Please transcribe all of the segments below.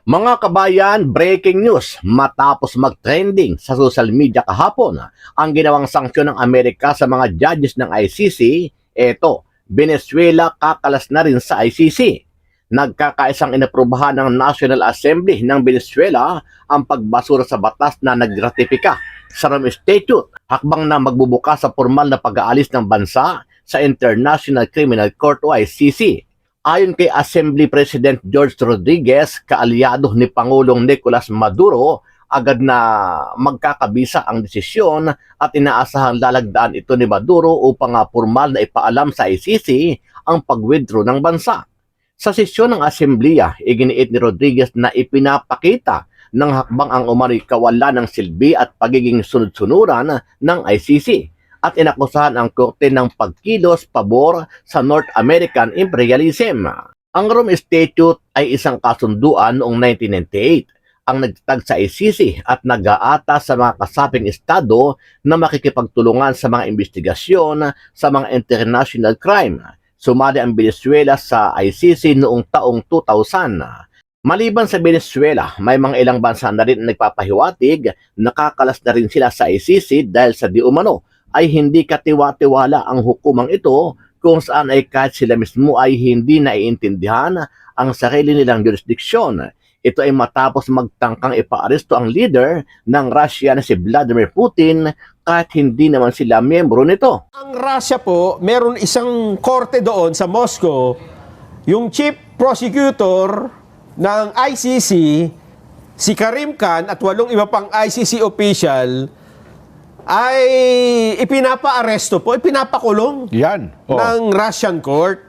Mga kabayan, breaking news matapos mag-trending sa social media kahapon ang ginawang sanksyon ng Amerika sa mga judges ng ICC. Eto, Venezuela kakalas na rin sa ICC. Nagkakaisang inaprubahan ng National Assembly ng Venezuela ang pagbasura sa batas na nagratipika sa Rome Statute, hakbang na magbubukas sa formal na pag-aalis ng bansa sa International Criminal Court o ICC. Ayon kay Assembly President George Rodriguez, kaalyado ni Pangulong Nicolas Maduro, agad na magkakabisa ang desisyon at inaasahang lalagdaan ito ni Maduro upang formal na ipaalam sa ICC ang pag-withdraw ng bansa. Sa sesyon ng Asembleya, iginiit ni Rodriguez na ipinapakita ng hakbang ang umano'y kawalan ng silbi at pagiging sunod-sunuran ng ICC. At inakusahan ang korte ng pagkilos pabor sa North American imperialism. Ang Rome Statute ay isang kasunduan noong 1998 ang nagtatag sa ICC at nag-aata sa mga kasaping estado na makikipagtulungan sa mga investigasyon sa mga international crime. Sumali ang Venezuela sa ICC noong taong 2000. Maliban sa Venezuela, may mga ilang bansa na rin nagpapahiwatig, nakakalas na rin sila sa ICC dahil sa di umano ay hindi katiwa-tiwala ang hukumang ito kung saan ay kahit sila mismo ay hindi naiintindihan ang sarili nilang jurisdiksyon. Ito ay matapos magtangkang ipaaresto ang leader ng Russia na si Vladimir Putin kahit hindi naman sila miyembro nito. Ang Russia po, meron isang korte doon sa Moscow, yung chief prosecutor ng ICC, si Karim Khan at 8 iba pang ICC official ay ipinapa-aresto po, ipinapakulong ng Russian court.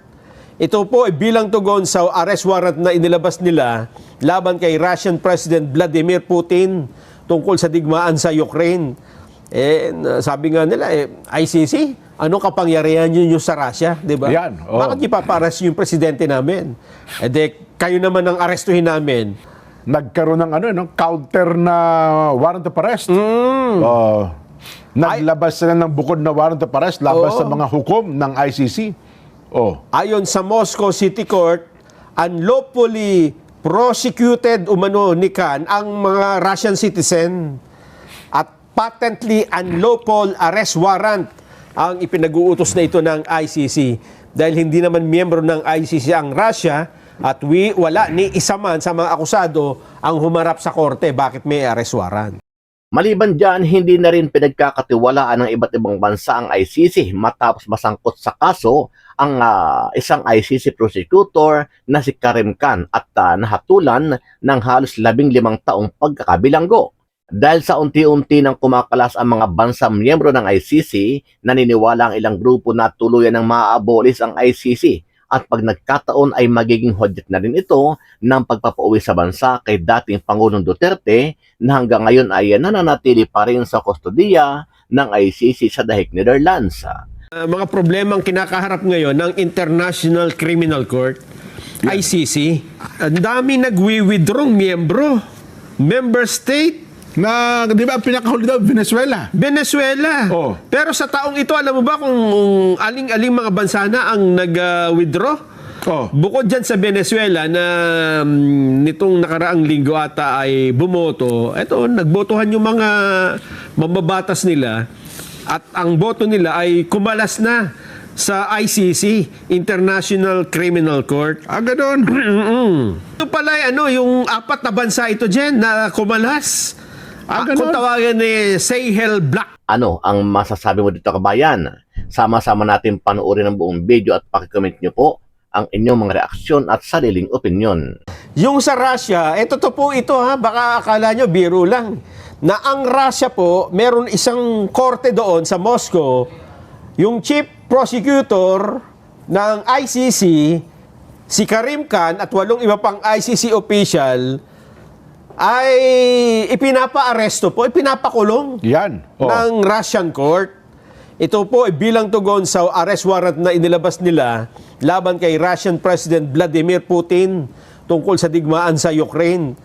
Ito po ay bilang tugon sa arrest warrant na inilabas nila laban kay Russian President Vladimir Putin tungkol sa digmaan sa Ukraine. Sabi nga nila, ICC, ano kapangyarihan nyo sa Russia, di ba? Bakit niyo paparas yung presidente namin? Kayo naman ang arestuhin namin. Nagkaroon ng counter na warrant of arrest. Naglabas sila ng bukod na warrant of arrest labas sa mga hukom ng ICC. Ayon sa Moscow City Court, unlawfully prosecuted umano ni Khan ang mga Russian citizen at patently unlawful arrest warrant ang ipinag-uutos na ito ng ICC. Dahil hindi naman miyembro ng ICC ang Russia at wala ni isa man sa mga akusado ang humarap sa korte. Bakit may arrest warrant? Maliban dyan, hindi na rin pinagkakatiwalaan ng iba't ibang bansa ang ICC matapos masangkot sa kaso ang isang ICC prosecutor na si Karim Khan at nahatulan ng halos 15 taong pagkakabilanggo. Dahil sa unti-unti nang kumakalas ang mga bansang miyembro ng ICC, naniniwala ang ilang grupo na tuluyan ng maaabolis ang ICC at pag nagkataon ay magiging hudyat na rin ito ng pagpapauwi sa bansa kay dating Pangulong Duterte na hanggang ngayon ay nananatili pa rin sa kustodiya ng ICC sa Dahig, Netherlands. Mga problemang kinakaharap ngayon ng International Criminal Court, ICC, ang dami nagwi-withdrawng member state. Na, di ba, pinakahuli daw, Venezuela. Pero sa taong ito, alam mo ba kung aling-aling mga bansa na ang nag-withdraw? Bukod dyan sa Venezuela na nitong nakaraang linggo ata ay bumoto, eto, nagbotohan yung mga mambabatas nila at ang boto nila ay kumalas na sa ICC, International Criminal Court. Ganon. Ito pala yung 4 na bansa ito dyan na kumalas. Kung tawagan ni Sahel Black. Ano ang masasabi mo dito, kabayan? Sama-sama natin panoorin ang buong video at pakicomment nyo po ang inyong mga reaksyon at sariling opinion. Yung sa Russia, ito baka akala nyo biro lang. Na ang Russia po, meron isang korte doon sa Moscow, yung chief prosecutor ng ICC, si Karim Khan at 8 iba pang ICC official, ay ipinapa-aresto po, ipinapakulong ng Russian court. Ito po ay bilang tugon sa arrest warrant na inilabas nila laban kay Russian President Vladimir Putin tungkol sa digmaan sa Ukraine.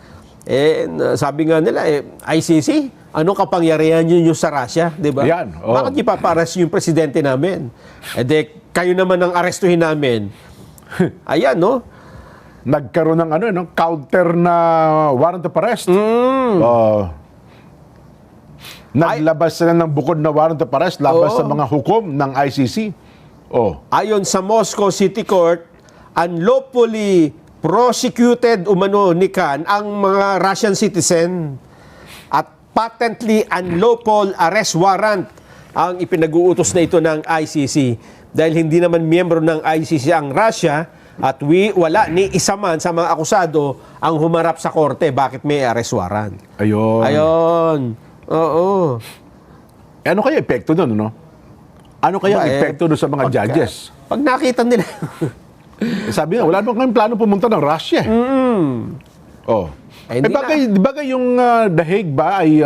Sabi nga nila, ICC, ano kapangyarihan nyo sa Russia, di ba? Bakit niyo paparas yung presidente namin? Kayo naman ang arestuhin namin. Ayan, no? nagkaroon ng counter na warrant of arrest. Naglabas sila ng bukod na warrant of arrest labas sa mga hukom ng ICC. Ayon sa Moscow City Court, unlawfully prosecuted umano ni Khan ang mga Russian citizen at patently unlawful arrest warrant ang ipinag-uutos na ito ng ICC. Dahil hindi naman miyembro ng ICC ang Russia at wala ni isa man sa mga akusado ang humarap sa korte. Bakit may arrest warrant? Ayun. Oo. Ano kaya epekto doon, no? Ano kaya ang epekto doon sa mga judges? Pag nakita nila. Sabi nga, wala naman kami plano pumunta ng Russia. Hindi bagay yung The Hague ba ay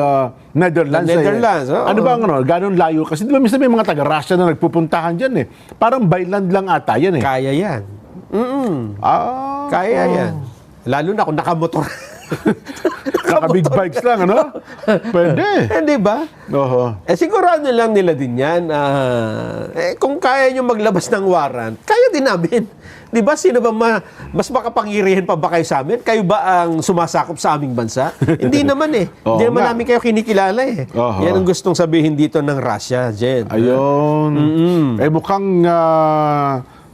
Netherlands? Netherlands, oo. Ano ba ganon layo? Kasi di ba minsan may mga taga-Russia na nagpupuntahan dyan eh. Parang by land lang ata yan eh. Kaya yan. Kaya yan. Lalo na kung nakamotor. Naka-big bikes lang, ano? Pwede. Hindi ba? Siguro ano lang nila din yan. Kung kaya nyo maglabas ng warrant, kaya din namin. Di ba? Sino ba mas makapangyarihan pa ba kayo sa amin? Kayo ba ang sumasakop sa aming bansa? Hindi naman eh. Hindi naman namin kayo kinikilala eh. Yan ang gustong sabihin dito ng Russia, Jen. Ayun. Mukhang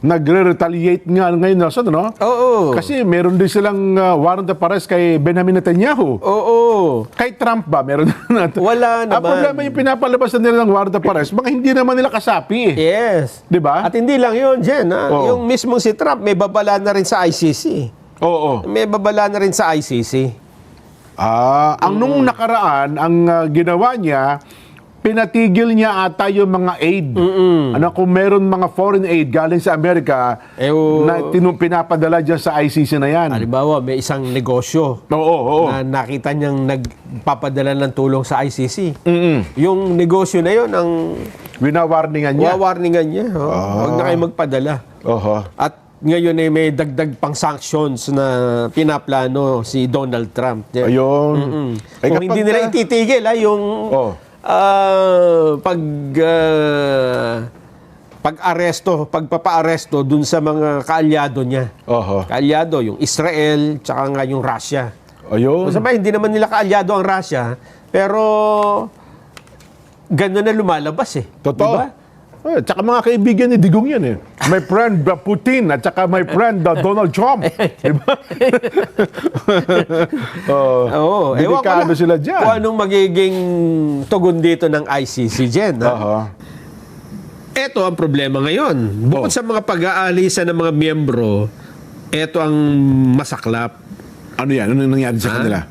nagre-retaliate nga ngayon, Nelson, no? Oo. Kasi meron din silang warrant of arrest kay Benjamin Netanyahu. Oo. Kay Trump ba? Meron na. Wala naman. Ang problema yung pinapalabas na nila ng warrant of arrest, mga hindi naman nila kasapi eh. Yes. Di ba? At hindi lang yun, Jen. Yung mismong si Trump, may babala na rin sa ICC. May babala na rin sa ICC. Ang nung nakaraan, ang ginawa niya, pinatigil niya ata yung mga aid. Kung meron mga foreign aid galing sa Amerika na pinapadala dyan sa ICC na yan. Halimbawa, may isang negosyo na nakita niyang nagpapadala ng tulong sa ICC. Yung negosyo na yun, ang winawarningan niya. wawarningan niya. Huwag na kayo magpadala. At ngayon ay may dagdag pang sanctions na pinaplano si Donald Trump. Ayun. Kung hindi nila ititigil, yung pagpapa-aresto dun sa mga kaalyado niya. Kaalyado, yung Israel, tsaka nga yung Russia. Ayun. Masama, hindi naman nila kaalyado ang Russia, pero gano'n na lumalabas eh. Totoo. Diba? Tsaka mga kaibigan ni Digong yan eh. My friend Putin at tsaka my friend Donald Trump. Diba? Delikado sila dyan. Kung anong magiging tugon dito ng ICC dyan. Ito ang problema ngayon. Bukod sa mga pag-aalisa ng mga miyembro, ito ang masaklap. Ano yan? Ano nangyari sa kanila?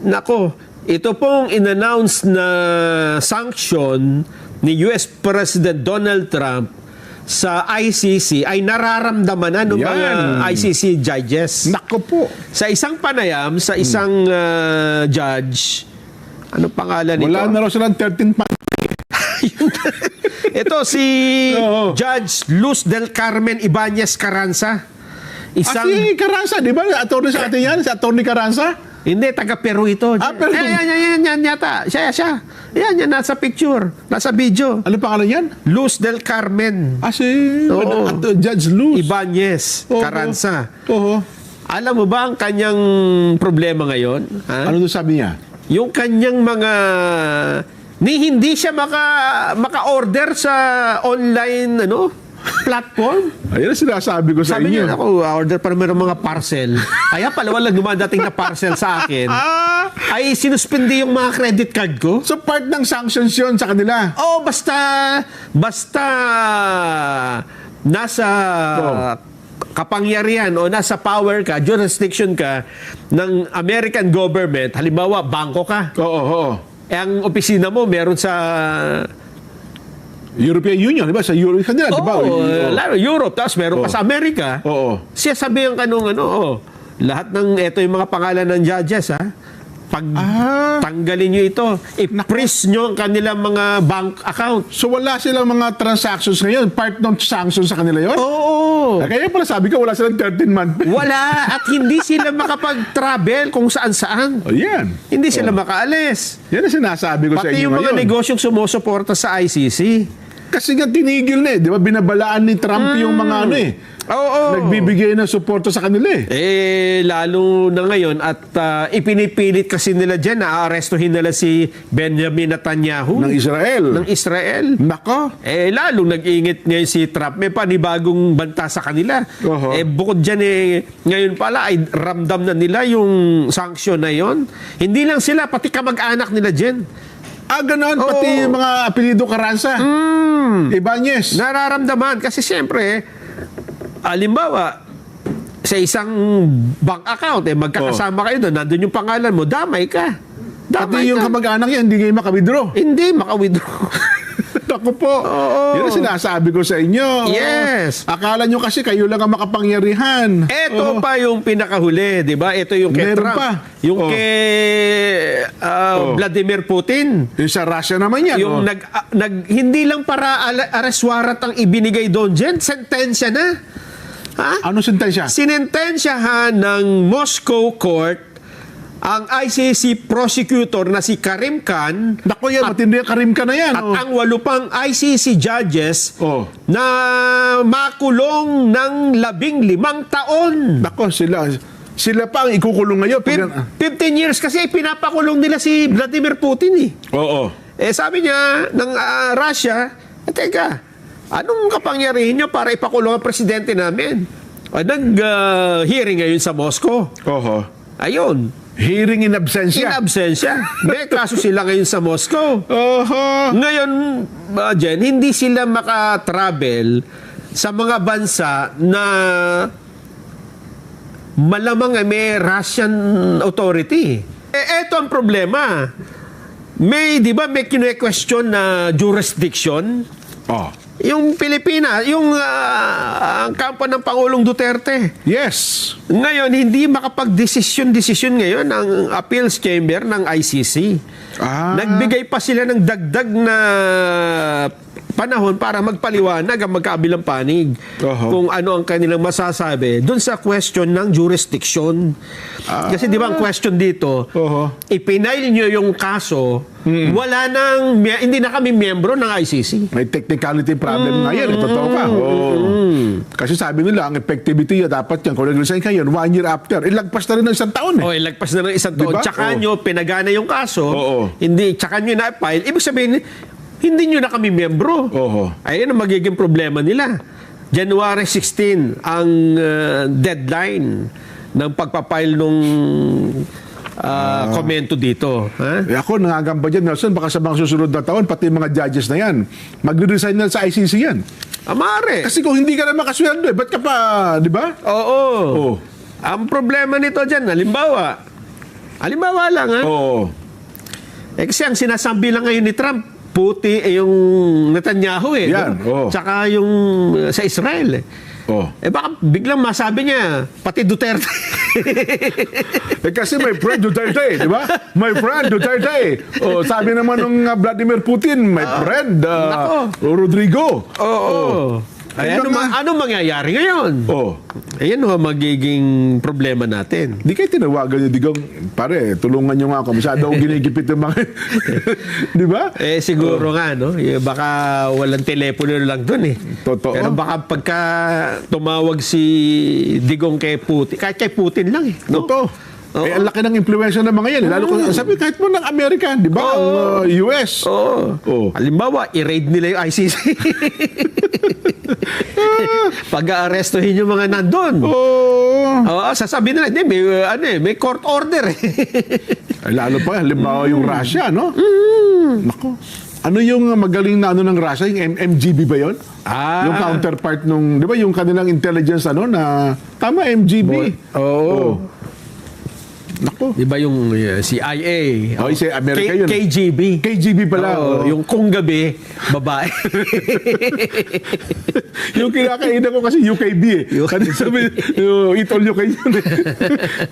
Nako, ito pong in-announce na sanction ni US President Donald Trump sa ICC ay nararamdaman na ng mga ICC judges. Nako po. Sa isang panayam, sa isang judge, ano pangalan nito? Wala na raw silang 13 months. Ito si Judge Luz del Carmen Ibanez Carranza. Si Carranza, di ba? Attorney sa atin yan? Si Attorney Carranza? Hindi, taga Peru ito. Peru. Yan yata. Siya. Yan, nasa picture. Nasa video. Ano pangalan yan? Luz del Carmen. Judge Luz Ibanez Carranza. Alam mo ba ang kanyang problema ngayon? Ano doon sabi niya? Yung kanyang mga... hindi siya maka-order sa online platform. Ayun ang sinasabi ko sa Sabi inyo. niya, ako, order pa naman ng mga parcel. Kaya pala walang dumadating na parcel sa akin. Ay sinuspindi yung mga credit card ko. So part ng sanctions yun sa kanila? Basta nasa kapangyarihan o nasa power ka, jurisdiction ka ng American government, halimbawa, bangko ka. Ang opisina mo meron sa European Union, di ba? Sa Europe kanila, di ba? Lalo Europe, tapos meron pa sa Amerika. Siya sabihan ka nung lahat ng, ito yung mga pangalan ng judges, Pag tanggalin nyo ito, i-freeze nyo ang kanilang mga bank account. So wala silang mga transactions ngayon? Part ng sanctions sa kanila yun? Oo. Kaya pala sabi ko, wala silang 13 month. Wala. At hindi sila makapag-travel kung saan-saan. Yan. Hindi sila makaalis. Yan ang sinasabi ko sa Pati inyo yung mga ngayon. negosyong sumusuporta sa ICC. Kasi nga tinigil na eh. Di ba? Binabalaan ni Trump yung mga Oo. nagbibigay ng suporta sa kanila Lalo na ngayon at ipinipilit kasi nila dyan na aarestuhin nila si Benjamin Netanyahu ng Israel. ng Israel. Nako. Lalong nag-iingit ngayon si Trump. May panibagong banta sa kanila. Oho. Bukod dyan ngayon pala ay ramdam na nila yung sanction na yon. Hindi lang sila, pati kamag-anak nila dyan. Ganon, Oo. pati yung mga apelido Carranza. Ibanez. Nararamdaman kasi siyempre, halimbawa, sa isang bank account, magkakasama kayo doon, nandun yung pangalan mo, damay ka. Pati yung kamag-anak yan, hindi kayo maka-withdraw. Hindi, maka-withdraw. Ako po. Oo. Yun ang sinasabi ko sa inyo. Yes. Akala nyo kasi kayo lang ang makapangyarihan. Ito pa yung pinakahuli, di ba? Ito yung kay Meron Trump. pa. Yung Oh. kay Vladimir Putin. Yung sa Russia naman yan. Yung hindi lang para arrest warrant ang ibinigay doon dyan, sentensya na. Ha? Ano sentensya? Sinentensyahan ng Moscow Court ang ICC prosecutor na si Karim Khan Naku yan, matindi ang karim ka na yan. at ang 8 pang ICC judges Oh. na makulong ng 15 taon. Nako, sila pa ang ikukulong ngayon. 15 years kasi pinapakulong nila si Vladimir Putin eh. Oo. Sabi niya ng Russia, teka, anong kapangyarihan niyo para ipakulong ang presidente namin? Nag-hearing ngayon sa Moscow. Oho. Ayun. Hearing in In absentia. absentia. May kaso sila ngayon sa Moscow. Oho. Ngayon, Jen, hindi sila maka-travel sa mga bansa na malamang may Russian authority. Eto ang problema. Di ba, may kine-question na jurisdiction? Oh. Yung Pilipinas, yung ang kampo ng Pangulong Duterte. Yes. Ngayon, hindi makapag-desisyon ngayon ang appeals chamber ng ICC. Nagbigay pa sila ng dagdag na panahon para magpaliwanag ang magkabilang panig Oho. kung ano ang kanilang masasabi dun sa question ng jurisdiction. Kasi di ba ang question dito, Oho. ipinail nyo yung kaso, wala nang, hindi na kami miyembro ng ICC. May technicality problem nga yan. Totoo ka. Oo. Kasi sabi nila, ang effectivity niya dapat yan. Kung nag-resign ka yun, 1 year after. Ilagpas na rin ng 1 taon. O, ilagpas na ng 1 taon. Diba? Tsaka Oo. nyo, pinagana yung kaso. Oo. Hindi, tsaka nyo na-file. Ibig sabihin, hindi nyo na kami miyembro. Oho. Ayun ang magiging problema nila. January 16 ang deadline ng pagpapile nung komento dito. Ha? Ako, nangagamba dyan, Nelson, baka sa mga susunod na taon, pati mga judges na yan, magre-resign na sa ICC yan. Amare. Kasi kung hindi ka na makasweldo, ba't ka pa, di ba? Oo. Oo. Ang problema nito dyan, halimbawa lang ha. Oo. Kasi ang sinasabi lang ngayon ni Trump, yung Netanyahu Yan, oo. Tsaka yung sa Israel Oh. baka biglang masabi niya, pati Duterte. Kasi my friend Duterte, di ba? My friend Duterte. Oh, sabi naman ng Vladimir Putin, my friend Nako. Rodrigo. Oo. Ay, ano mangyayari ngayon? Oh. Ayan ho magiging problema natin. Di kayo tinawagan niyo, Digong, pare, tulungan niyo nga ako. Masyado akong ginigipit ng mga... di ba? Siguro nga, no? Baka walang telepono lang dun eh. Totoo. Pero baka pagka tumawag si Digong kay Putin, kahit kay Putin lang eh. No? Totoo. Oo. Ang laki ng impluwensya ng mga yan. Lalo kung sabi, kahit mo ng Amerika, di ba? Ang US. Oo. Oo. Halimbawa, i-raid nila yung ICC. Pag-aarestohin yung mga nandun. Oo. Sasabihin nila, hindi, may court order eh. Ay, lalo pa, halimbawa yung Russia, no? Nako. Ano yung magaling na ano ng Russia? Yung MGB ba yun? Yung counterpart nung, di ba yung kanilang intelligence, na, tama, MGB. Oo. Nako. Di ba yung CIA? Oh, si Amerika yun. KGB. KGB pala. Oo, yung kung gabi, babae. Yung kinakainan ko kasi UKB eh. Kanina sabi, eat all you can yun eh.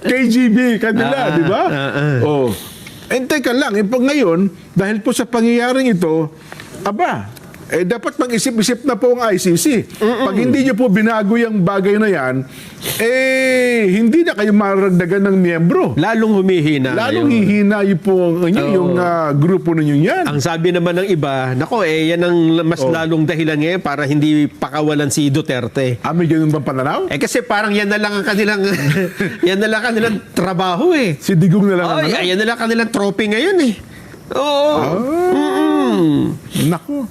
KGB kanila, di ba? Oh. And teka lang, pag ngayon, dahil po sa pangyayaring ito, dapat mag-isip-isip na po ang ICC. Pag hindi nyo po binago yung bagay na yan, hindi na kayo maragdagan ng miyembro. Lalong humihina. Lalong hihina yung po yung grupo ninyo yan. Ang sabi naman ng iba, nako yan ang mas lalong dahilan ngayon para hindi pakawalan si Duterte. May ganun bang pananaw? Kasi parang yan na lang ang kanilang yan na lang kanilang trabaho eh. Si Digong na lang ang Yan na lang kanilang trophy ngayon eh. Oo. Naku.